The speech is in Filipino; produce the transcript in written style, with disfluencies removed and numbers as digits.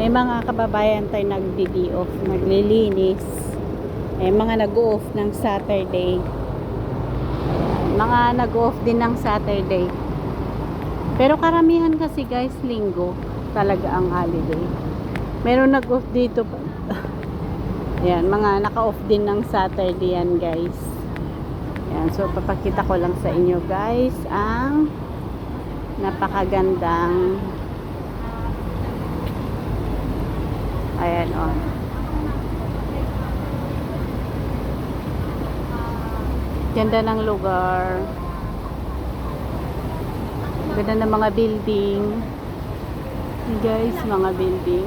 May mga kababayan tayo nagdi-day off, naglilinis. May mga nag-off ng Saturday. Mga nag-off din ng Saturday. Pero karamihan kasi guys, linggo talaga ang holiday. Meron nag-off dito pa. Ayan, mga naka-off din ng Saturday yan guys. Ayan, so papakita ko lang sa inyo guys ang napakagandang, ayan o. Ganda ng lugar. Ganda ng mga building. Guys, mga building.